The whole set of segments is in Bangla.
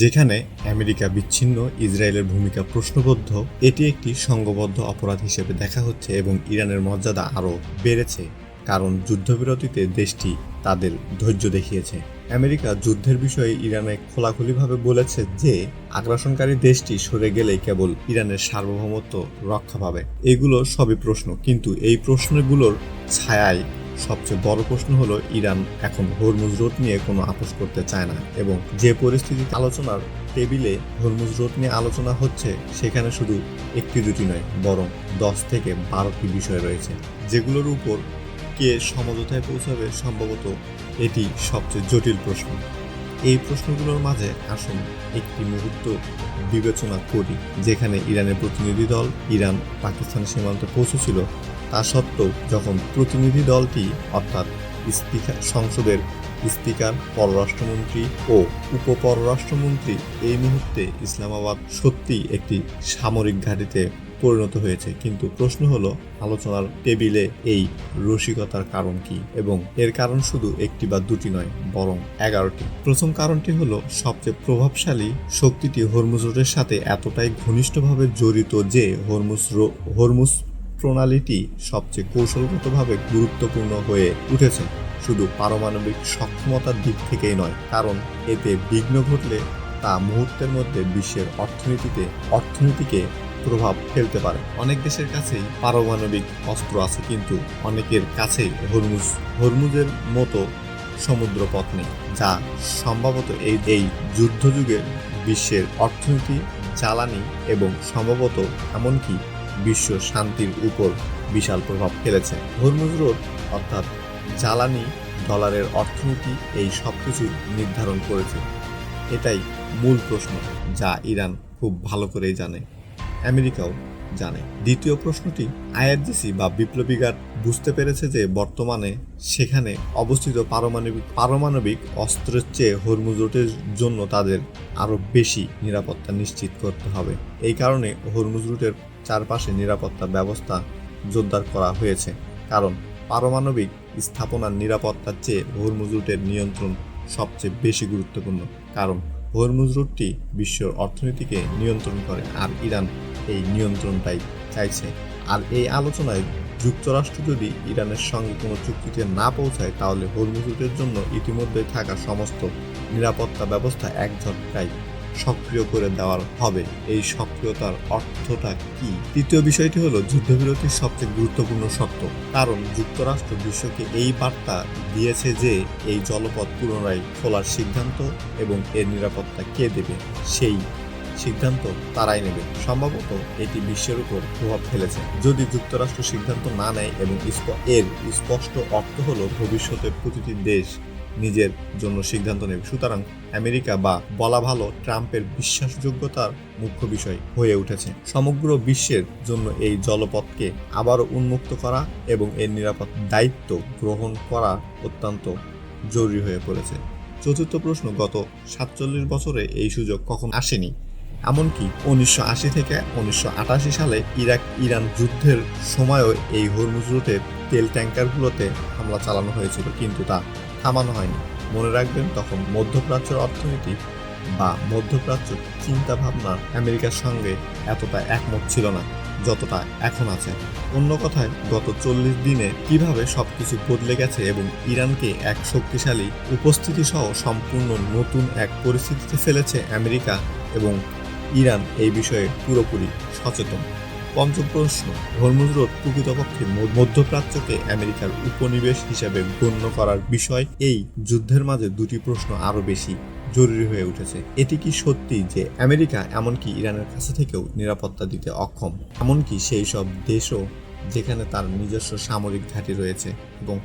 যেখানে আমেরিকা বিচ্ছিন্ন, ইসরায়েলের ভূমিকা প্রশ্নবদ্ধ, এটি একটি সংঘবদ্ধ অপরাধ হিসেবে দেখা হচ্ছে এবং ইরানের মর্যাদা আরও বেড়েছে কারণ যুদ্ধবিরতিতে দেশটি তাদের ধৈর্য দেখিয়েছে। আমেরিকা যুদ্ধের বিষয়ে ইরানে খোলাখুলিভাবে বলেছে যে আগ্রাসনকারী দেশটি সরে গেলেই কেবল ইরানের সার্বভৌমত্ব রক্ষা পাবে। এগুলো সবই প্রশ্ন, কিন্তু এই প্রশ্নগুলোর ছায়ায় সবচেয়ে বড় প্রশ্ন হলো ইরান এখন হরমুজ রোড নিয়ে কোনো আপোষ করতে চায় না এবং যে পরিস্থিতিতে আলোচনার টেবিলে হরমুজ রোড নিয়ে আলোচনা হচ্ছে সেখানে শুধু একটি দুটি নয় বরং 10 থেকে 12টি বিষয় রয়েছে, যেগুলোর উপর কে সমঝোতায় পৌঁছাবে সম্ভবত এটি সবচেয়ে জটিল প্রশ্ন। এই প্রশ্নগুলোর মাঝে আসুন একটি মুহূর্ত বিবেচনা করি যেখানে ইরানের প্রতিনিধি দল ইরান পাকিস্তান সীমান্তে পৌঁছেছিল। তা সত্ত্বেও যখন প্রতিনিধি দলটি অর্থাৎ সংসদের স্পিকার, পররাষ্ট্রমন্ত্রী ও উপপররাষ্ট্রমন্ত্রী এই মুহূর্তে ইসলামাবাদ সত্যিই একটি সামরিক ঘাঁটিতে পরিণত হয়েছে, কিন্তু প্রশ্ন হলো আলোচনার টেবিলে এই রসিকতার কারণ কি, এবং এর কারণ শুধু একটি বা দুটি নয় বরং 11টি। প্রথম কারণটি হলো সবচেয়ে প্রভাবশালী শক্তিটি হরমুজ রোডের সাথে এতটাই ঘনিষ্ঠভাবে জড়িত যে হরমুজ প্রণালীটি সবচেয়ে কৌশলগতভাবে গুরুত্বপূর্ণ হয়ে উঠেছে, শুধু পারমাণবিক সক্ষমতার দিক থেকেই নয়, কারণ এতে বিঘ্ন ঘটলে তা মুহূর্তের মধ্যে বিশ্বের অর্থনীতিকে প্রভাব ফেলতে পারে। অনেক দেশের কাছেই পারমাণবিক অস্ত্র আছে, কিন্তু অনেকের কাছেই হরমুজের মতো সমুদ্রপথ নেই, যা সম্ভবত এই যুদ্ধযুগে বিশ্বের অর্থনীতি, জ্বালানি এবং সম্ভবত এমনকি বিশ্ব শান্তির উপর বিশাল প্রভাব ফেলেছে। হরমুজ রোড অর্থাৎ জ্বালানি, ডলারের অর্থনীতি, এই সব কিছু নির্ধারণ করেছে। এটাই মূল প্রশ্ন যা ইরান খুব ভালো করেই জানে, আমেরিকাও জানে। দ্বিতীয় প্রশ্নটি, আইআরজিসি বা বিপ্লবী গার্ড বুঝতে পেরেছে যে বর্তমানে সেখানে অবস্থিত পারমাণবিক অস্ত্রের চেয়ে হরমুজ রোডের জন্য তাদের আরও বেশি নিরাপত্তা নিশ্চিত করতে হবে। এই কারণে হরমুজ রুটের চারপাশে নিরাপত্তা ব্যবস্থা জোরদার করা হয়েছে, কারণ পারমাণবিক স্থাপনার নিরাপত্তার চেয়ে হরমুজ রুটের নিয়ন্ত্রণ সবচেয়ে বেশি গুরুত্বপূর্ণ, কারণ হরমুজ রুটটি বিশ্বের অর্থনীতিকে নিয়ন্ত্রণ করে আর ইরান এই নিয়ন্ত্রণটাই চাইছে। আর এই আলোচনায় যুক্তরাষ্ট্র যদি ইরানের সঙ্গে কোনো চুক্তিতে না পৌঁছায় তাহলে হরমুজ রুটের জন্য ইতিমধ্যে থাকা সমস্ত নিরাপত্তা ব্যবস্থা এক ঝটকায় সক্রিয় করে দেওয়ার হবে। এই সক্রিয়তার অর্থটা কি? তৃতীয় বিষয়টি হলো যুদ্ধবিরতির সবচেয়ে গুরুত্বপূর্ণ শর্ত, কারণ যুক্তরাষ্ট্র বিশ্বকে এই বার্তা দিয়েছে যে এই জলপথ পুনরায় খোলার সিদ্ধান্ত এবং এর নিরাপত্তা কে দেবে সেই সিদ্ধান্ত তারাই নেবে। সম্ভবত এটি বিশ্বের উপর প্রভাব ফেলেছে। যদি যুক্তরাষ্ট্র সিদ্ধান্ত না নেয় এবং এর স্পষ্ট অর্থ হলো ভবিষ্যতে প্রতিটি দেশ নিজের জন্য সিদ্ধান্ত নেবে। সুতরাং আমেরিকা বা বলা ভালো ট্রাম্পের বিশ্বাসযোগ্যতার মুখ্য বিষয় হয়ে উঠেছে। সমগ্র বিশ্বের জন্য এই জলপথকে আবারও উন্মুক্ত করা এবং এর নিরাপদ দায়িত্ব গ্রহণ করা অত্যন্ত জরুরি হয়ে পড়েছে। চতুর্থ প্রশ্ন, গত 47 বছরে এই সুযোগ কখন আসেনি। এমনকি 1980 থেকে 1988 সালে ইরান যুদ্ধের সময়ও এই হরমুজ রুটের তেল ট্যাঙ্কারগুলোতে হামলা চালানো হয়েছিল, কিন্তু তা থামানো হয়নি। মনে রাখবেন, তখন মধ্যপ্রাচ্যের অর্থনীতি বা মধ্যপ্রাচ্য চিন্তা ভাবনা আমেরিকার সঙ্গে এতটা একমত ছিল না যতটা এখন আছে। অন্য কথায়, গত 40 দিনে কিভাবে সবকিছু বদলে গেছে এবং ইরানকে এক শক্তিশালী উপস্থিতি সহ সম্পূর্ণ নতুন এক পরিস্থিতিতে ফেলেছে আমেরিকা, এবং ইরান এই বিষয়ে পুরোপুরি সচেতন। পঞ্চম প্রশ্ন, হরমুজ রোড প্রকৃতপক্ষে মধ্যপ্রাচ্যকে আমেরিকার উপনিবেশ হিসেবে গণ্য করার বিষয়। এই যুদ্ধের মাঝে দুটি প্রশ্ন আরও বেশি জরুরি হয়ে উঠেছে। এটি কি সত্যি যে আমেরিকা এমনকি ইরানের কাছে থেকেও নিরাপত্তা দিতে অক্ষম, এমনকি সেই সব দেশও যেখানে তার নিজস্ব সামরিক ঘাঁটি রয়েছে এবং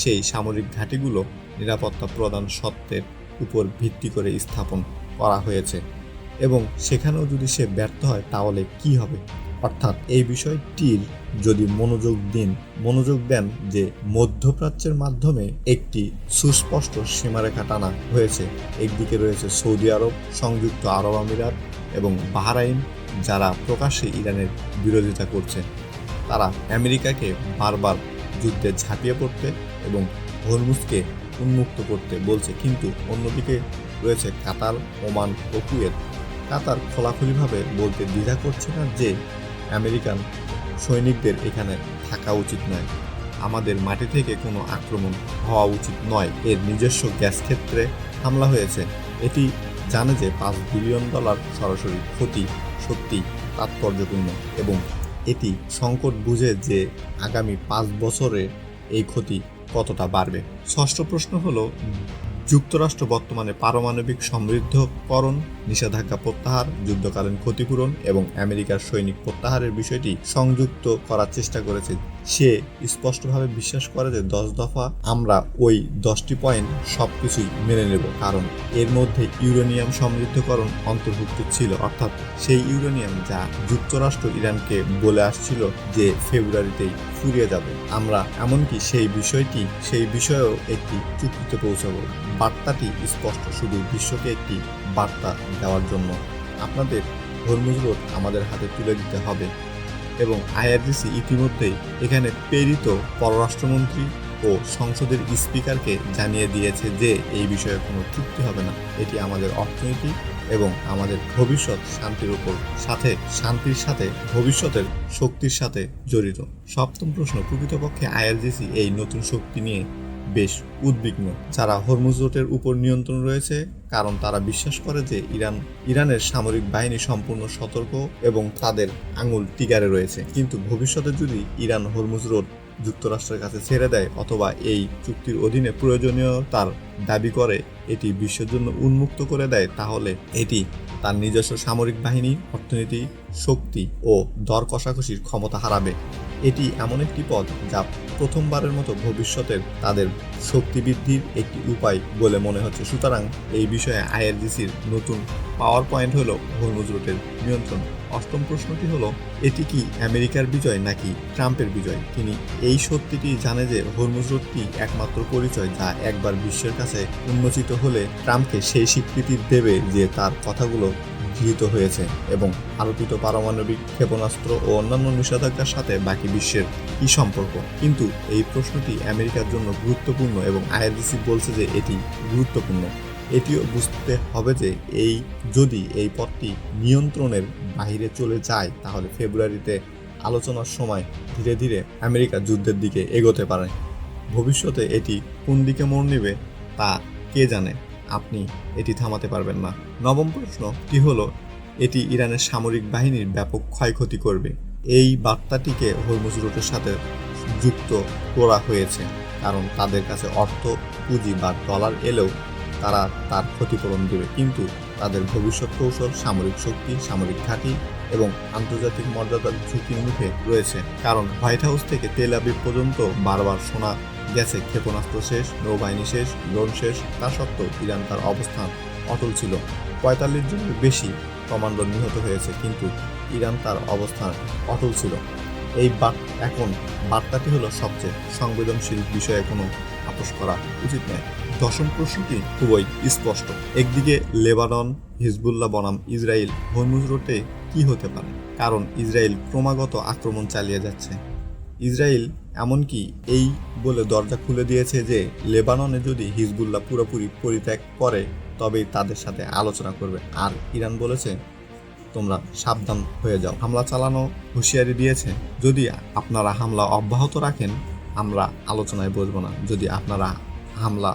সেই সামরিক ঘাঁটিগুলো নিরাপত্তা প্রদান সত্ত্বের উপর ভিত্তি করে স্থাপন করা হয়েছে, এবং সেখানেও যদি সে ব্যর্থ হয় তাহলে কি হবে? অর্থাৎ এই বিষয়টির যদি মনোযোগ দেন যে মধ্যপ্রাচ্যের মাধ্যমে একটি সুস্পষ্ট সীমারেখা টানা হয়েছে। একদিকে রয়েছে সৌদি আরব, সংযুক্ত আরব আমিরাত এবং বাহরাইন, যারা প্রকাশ্যে ইরানের বিরোধিতা করছে। তারা আমেরিকাকে বারবার যুদ্ধে ঝাঁপিয়ে পড়তে এবং হরমুজকে উন্মুক্ত করতে বলছে, কিন্তু অন্যদিকে রয়েছে কাতার, ওমান ও কুয়েত। কাতার খোলাখুলিভাবে বলতে দ্বিধা করছে না যে আমেরিকান সৈনিকদের এখানে থাকা উচিত নয়, আমাদের মাটি থেকে কোনো আক্রমণ হওয়া উচিত নয়। এর নিজস্ব গ্যাস ক্ষেত্রে হামলা হয়েছে। এটি জানে যে $5 বিলিয়ন সরাসরি ক্ষতি সত্যি তাৎপর্যপূর্ণ এবং এটি সংকট বুঝে যে আগামী 5 বছরে এই ক্ষতি কতটা বাড়বে। ষষ্ঠ প্রশ্ন হলো, যুক্তরাষ্ট্র বর্তমানে পারমাণবিক সমৃদ্ধকরণ, নিষেধাজ্ঞা প্রত্যাহার, যুদ্ধকালীন ক্ষতিপূরণ এবং আমেরিকার সৈনিক প্রত্যাহারের বিষয়টি সংযুক্ত করার চেষ্টা করেছে। সে স্পষ্টভাবে বিশ্বাস করে যে 10 দফা আমরা ওই 10টি পয়েন্ট সবকিছুই মেনে নেব, কারণ এর মধ্যে ইউরেনিয়াম সমৃদ্ধকরণ অন্তর্ভুক্ত ছিল, অর্থাৎ সেই ইউরেনিয়াম যা যুক্তরাষ্ট্র ইরানকে বলে আসছিল যে ফেব্রুয়ারিতেই ফুরিয়ে যাবে। আমরা এমনকি সেই বিষয়েও একটি চুক্তিতে পৌঁছাবো। বার্তাটি স্পষ্ট, শুধু বিশ্বকে একটি বার্তা দেওয়ার জন্য আপনাদের হরমুজ রোড আমাদের হাতে তুলে দিতে হবে। এবং আইআরজিসি ইতিমধ্যেই এখানে প্রেরিত পররাষ্ট্রমন্ত্রী ও সংসদের স্পিকারকে জানিয়ে দিয়েছে যে এই বিষয়ে কোনো চুক্তি হবে না। এটি আমাদের অর্থনীতি এবং আমাদের ভবিষ্যৎ শান্তির সাথে ভবিষ্যতের শক্তির সাথে জড়িত। সপ্তম প্রশ্ন, প্রকৃতপক্ষে আইআরজিসি এই নতুন শক্তি নিয়ে বেশ উদ্বিগ্ন। যারা হরমুজ রোডের উপর নিয়ন্ত্রণ রয়েছে, কারণ তারা বিশ্বাস করে যে ইরানের সামরিক বাহিনী সম্পূর্ণ সতর্ক এবং তাদের আঙুল টিগারে রয়েছে। কিন্তু ভবিষ্যতে যদি ইরান হরমুজ রোড যুক্তরাষ্ট্রের কাছে ছেড়ে দেয় অথবা এই চুক্তির অধীনে প্রয়োজনীয়তার দাবি করে এটি বিশ্বের জন্য উন্মুক্ত করে দেয়, তাহলে এটি তার নিজস্ব সামরিক বাহিনী, অর্থনীতি, শক্তি ও দর কষাকষির ক্ষমতা হারাবে। এটি এমন একটি পথ যা প্রথমবারের মতো ভবিষ্যতের তাদের শক্তি বৃদ্ধির একটি উপায় বলে মনে হচ্ছে। সুতরাং এই বিষয়ে আইআরজিসির নতুন পাওয়ার পয়েন্ট হলো হরমুজ রোডের নিয়ন্ত্রণ। অষ্টম প্রশ্নটি হলো, এটি কি আমেরিকার বিজয় নাকি ট্রাম্পের বিজয়? তিনি এই সত্যিটি জানে যে হরমুজ রোডটি একমাত্র পরিচয় যা একবার বিশ্বের কাছে উন্মোচিত হলে ট্রাম্পকে সেই স্বীকৃতি দেবে যে তার কথাগুলো গৃহীত হয়েছে এবং আরোপিত পারমাণবিক ক্ষেপণাস্ত্র ও অন্যান্য নিষেধাজ্ঞার সাথে বাকি বিশ্বের কি সম্পর্ক। কিন্তু এই প্রশ্নটি আমেরিকার জন্য গুরুত্বপূর্ণ এবং আইআরজিসি বলছে যে এটি গুরুত্বপূর্ণ। এটিও বুঝতে হবে যে যদি এই পথটি নিয়ন্ত্রণের বাইরে চলে যায় তাহলে ফেব্রুয়ারিতে আলোচনার সময় ধীরে ধীরে আমেরিকা যুদ্ধের দিকে এগোতে পারে। ভবিষ্যতে এটি কোন দিকে মোড় নেবে তা কে জানে, আপনি এটি থামাতে পারবেন না। নবম প্রশ্নটি হলো, এটি ইরানের সামরিক বাহিনীর ব্যাপক ক্ষয়ক্ষতি করবে। এই বার্তাটিকে হরমুজ রোডের সাথে যুক্ত করা হয়েছে কারণ তাদের কাছে অর্থ, পুঁজি বা ডলার এলেও তারা তার ক্ষতিপূরণ দেবে, কিন্তু তাদের ভবিষ্যৎ কৌশল, সামরিক শক্তি, সামরিক ঘাঁটি এবং আন্তর্জাতিক মর্যাদার ঝুঁকির মুখে রয়েছে। কারণ হোয়াইট হাউস থেকে তেল আবিব পর্যন্ত বারবার শোনা গেছে ক্ষেপণাস্ত্র শেষ, নৌবাহিনী শেষ, ড্রোন শেষ। তা সত্ত্বেও ইরান তার অবস্থান অটল ছিল। 45 জনের বেশি কমান্ডার নিহত হয়েছে, কিন্তু ইরান তার অবস্থান অটল ছিল। এখন বার্তাটি হলো সবচেয়ে সংবেদনশীল বিষয়ে কোনো আপোষ করা উচিত নয়। দশম প্রশ্নটি খুবই স্পষ্ট। একদিকে লেবানন, হিজবুল্লাহ বনাম ইসরায়েল, হরমুজ রোডে কি হতে পারে? কারণ ইসরায়েল ক্রমাগত আক্রমণ চালিয়ে যাচ্ছে। ইসরায়েল এমনকি এই বলে দরজা খুলে দিয়েছে যে লেবাননে যদি হিজবুল্লাহ পুরোপুরি পরিত্যাগ করে তবেই তাদের সাথে আলোচনা করবে। আর ইরান বলেছে তোমরা সাবধান হয়ে যাও। হামলা চালানো হুঁশিয়ারি দিয়েছে, যদি আপনারা হামলা অব্যাহত রাখেন আমরা আলোচনায় বসবো না। যদি আপনারা হামলা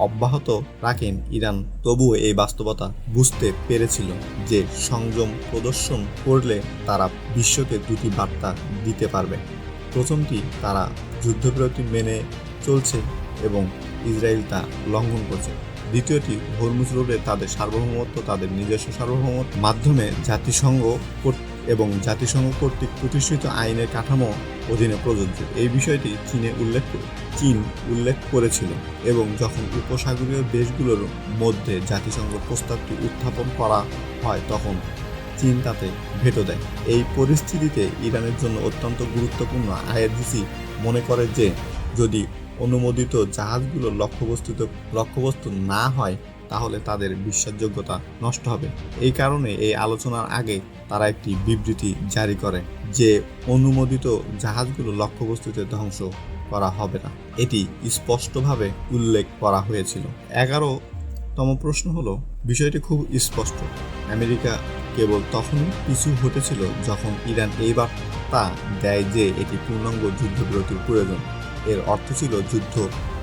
অব্যাহত রাখেন, ইরান তবুও এই বাস্তবতা বুঝতে পেরেছিল যে সংযম প্রদর্শন করলে তারা বিশ্বকে দুটি বার্তা দিতে পারবে। প্রথমটি, তারা যুদ্ধবিরতি মেনে চলছে এবং ইসরায়েল তা লঙ্ঘন করছে। দ্বিতীয়টি, হরমুজ রোডে তাদের সার্বভৌমত্ব, তাদের নিজস্ব সার্বভৌমত্ব মাধ্যমে জাতিসংঘ কর্তৃক প্রতিষ্ঠিত আইনের কাঠামো অধীনে প্রযোজ্য। এই বিষয়টি চীন উল্লেখ করেছিল এবং যখন উপসাগরীয় দেশগুলোর মধ্যে জাতিসংঘ প্রস্তাবটি উত্থাপন করা হয় তখন চীন তাতে ভেটো দেয়। এই পরিস্থিতিতে ইরানের জন্য অত্যন্ত গুরুত্বপূর্ণ। আইআরজিসি মনে করে যে যদি অনুমোদিত জাহাজগুলো লক্ষ্যবস্তু না হয় তাহলে তাদের বিশ্বাসযোগ্যতা নষ্ট হবে। এই কারণে এই আলোচনার আগে তারা একটি বিবৃতি জারি করে যে অনুমোদিত জাহাজগুলো লক্ষ্যবস্তুতে ধ্বংস করা হবে না। এটি স্পষ্টভাবে উল্লেখ করা হয়েছিল। 11 তম প্রশ্ন হলো, বিষয়টি খুব স্পষ্ট। আমেরিকা কেবল তখনই পিছু হটেছিল যখন ইরান এই বার্তা দেয় যে এটি পূর্ণাঙ্গ যুদ্ধবিরতির প্রয়োজন। এর অর্থ ছিল যুদ্ধ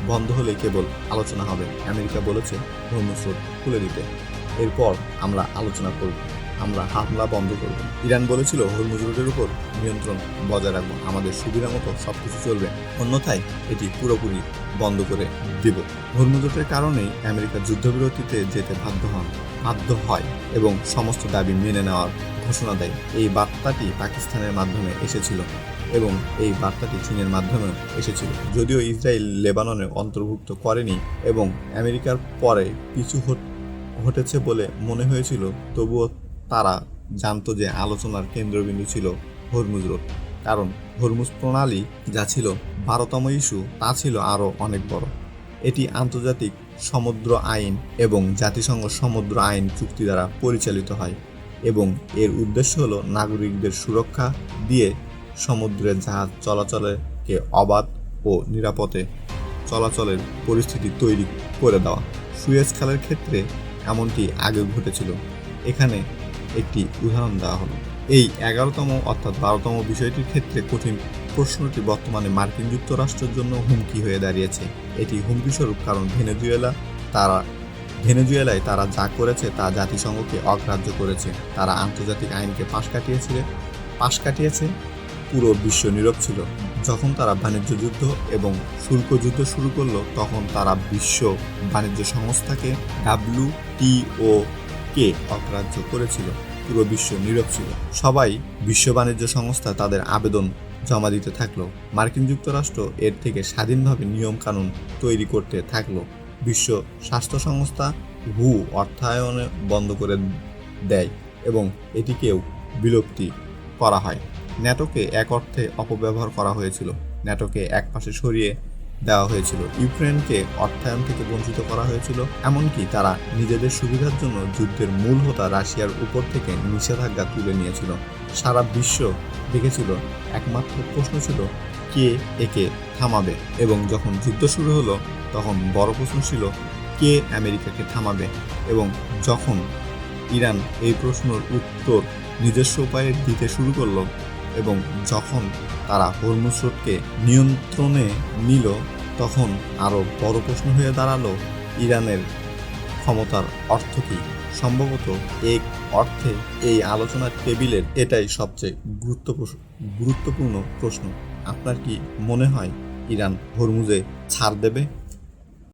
বন্ধ হলে কেবল আলোচনা হবে। আমেরিকা বলেছে হরমুজ রোড খুলে দিতে, এরপর আমরা আলোচনা করব, আমরা হামলা বন্ধ করব। ইরান বলেছিল হরমুজ রোডের উপর নিয়ন্ত্রণ বজায় রাখবো, আমাদের সুবিধা মতো সবকিছু চলবে, অন্যথায় এটি পুরোপুরি বন্ধ করে দিব। হরমুজ রোডের কারণেই আমেরিকা যুদ্ধবিরতিতে যেতে বাধ্য হয় এবং সমস্ত দাবি মেনে নেওয়ার ঘোষণা দেয়। এই বার্তাটি পাকিস্তানের মাধ্যমে এসেছিল এবং এই বার্তাটি চীনের মাধ্যমেও এসেছিল। যদিও ইসরায়েল লেবাননে অন্তর্ভুক্ত করেনি এবং আমেরিকার পরে পিছু হটেছে বলে মনে হয়েছিল, তবুও তারা জানতো যে আলোচনার কেন্দ্রবিন্দু ছিল হরমুজ রোড। কারণ হরমুজ প্রণালী যা ছিল 12তম ইস্যু, তা ছিল আরও অনেক বড়। এটি আন্তর্জাতিক সমুদ্র আইন এবং জাতিসংঘ সমুদ্র আইন চুক্তি দ্বারা পরিচালিত হয় এবং এর উদ্দেশ্য হলো নাগরিকদের সুরক্ষা দিয়ে সমুদ্রের জাহাজ চলাচলকে অবাধ ও নিরাপদে চলাচলের পরিস্থিতি তৈরি করে দেওয়া। সুয়েজ খালের ক্ষেত্রে এমনটি আগে ঘটেছিল। এখানে একটি উদাহরণ দেওয়া হলো। এই 11তম অর্থাৎ 12তম বিষয়টির ক্ষেত্রে কঠিন প্রশ্নটি বর্তমানে মার্কিন যুক্তরাষ্ট্রের জন্য হুমকি হয়ে দাঁড়িয়েছে। এটি হুমকিস্বরূপ কারণ ভেনেজুয়েলায় তারা যা করেছে তা জাতিসংঘকে অগ্রাহ্য করেছে। তারা আন্তর্জাতিক আইনকে পাশ কাটিয়েছে। পুরো বিশ্ব নীরব ছিল। যখন তারা বাণিজ্য যুদ্ধ এবং শুল্ক যুদ্ধ শুরু করলো, তখন তারা বিশ্ব বাণিজ্য সংস্থাকে WTO কে অগ্রাহ্য করেছিল। পুরো বিশ্ব নীরব ছিল। সবাই বিশ্ব বাণিজ্য সংস্থা তাদের আবেদন জমা দিতে থাকলো। মার্কিন যুক্তরাষ্ট্র এর থেকে স্বাধীনভাবে নিয়ম কানুন তৈরি করতে থাকলো। বিশ্ব স্বাস্থ্য সংস্থা WHO অর্থায়ন বন্ধ করে দেয় এবং এটিকেও বিলুপ্তি করা হয়। ন্যাটোকে এক অর্থে অপব্যবহার করা হয়েছিল। ন্যাটোকে একপাশে সরিয়ে দেওয়া হয়েছিল। ইউক্রেনকে অর্থায়ন থেকে বঞ্চিত করা হয়েছিল। এমনকি তারা নিজেদের সুবিধার জন্য যুদ্ধের মূল হোতা রাশিয়ার উপর থেকে নিষেধাজ্ঞা তুলে নিয়েছিল। সারা বিশ্ব দেখেছিল। একমাত্র প্রশ্ন ছিল কে একে থামাবে। এবং যখন যুদ্ধ শুরু হলো, তখন বড় প্রশ্ন ছিল কে আমেরিকাকে থামাবে। এবং যখন ইরান এই প্রশ্নের উত্তর নিজস্ব উপায়ে দিতে শুরু করলো এবং যখন তারা হরমুজ রোডকে নিয়ন্ত্রণে নিল, তখন আরও বড় প্রশ্ন হয়ে দাঁড়ালো ইরানের ক্ষমতার অর্থ কী। সম্ভবত এক অর্থে এই আলোচনার টেবিলের এটাই সবচেয়ে গুরুত্বপূর্ণ প্রশ্ন। আপনার কি মনে হয় ইরান হরমুজে ছাড় দেবে?